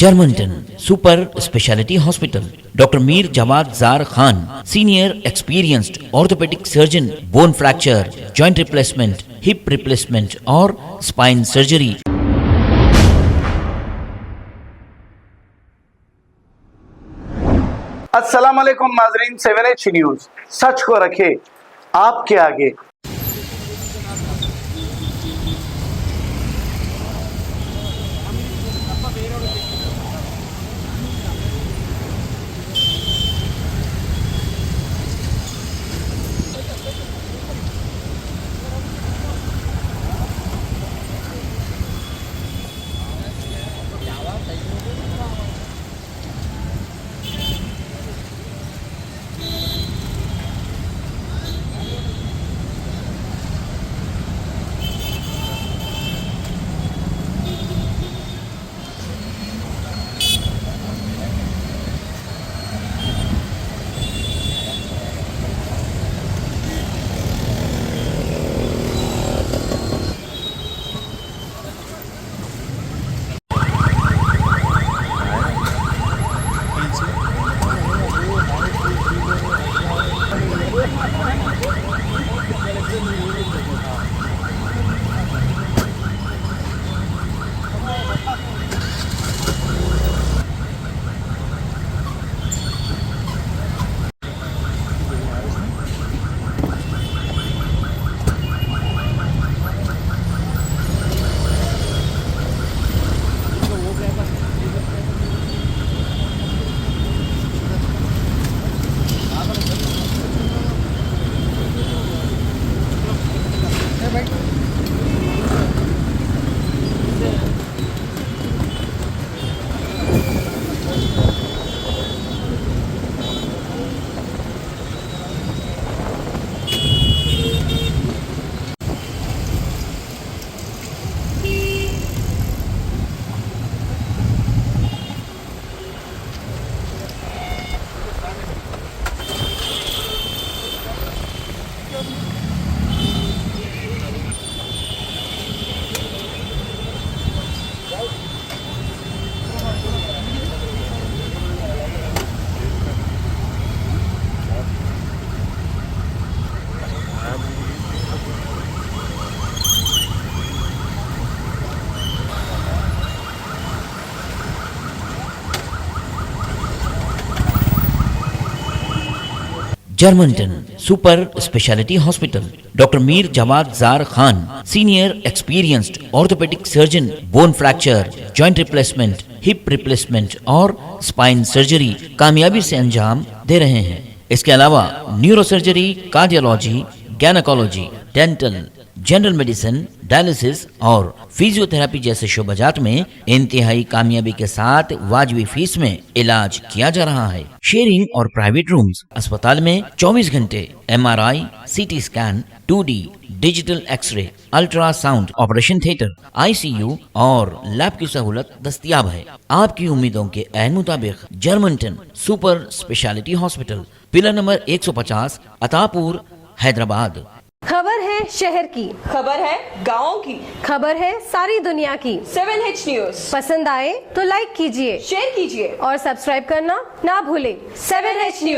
Germanton super speciality hospital, doctor Mir Jawad Zar Khan, senior experienced orthopaedic surgeon, bone fracture, joint replacement, hip replacement और spine surgery. अस्सलाम वालेकुम नाजरीन, 7H news सच को रखे आपके आगे। Germanton super speciality hospital, doctor Mir Jawad Zar Khan, senior experienced orthopaedic surgeon, bone fracture, joint replacement, hip replacement और spine surgery कामयाबी से अंजाम दे रहे हैं। इसके अलावा neuro surgery, cardiology, gynaecology, dental, general medicine, dialysis और फिजियोथेरेपी जैसे शोबाजात में इंतहाई कामयाबी के साथ वाजिबी फीस में इलाज किया जा रहा है। शेयरिंग और प्राइवेट रूम्स, अस्पताल में 24 घंटे MRI, CT scan, 2D digital x-ray, ultrasound, operation theatre, ICU और लैब की सहूलत दस्तयाब है। आपकी उम्मीदों के ऐन मुताबिक Germanton super speciality hospital, pillar number 150, Attapur, Hyderabad. खबर है शहर की, खबर है गाँव की, खबर है सारी दुनिया की। 7H न्यूज पसंद आए तो लाइक कीजिए, शेयर कीजिए और सब्सक्राइब करना ना भूलें। 7H news.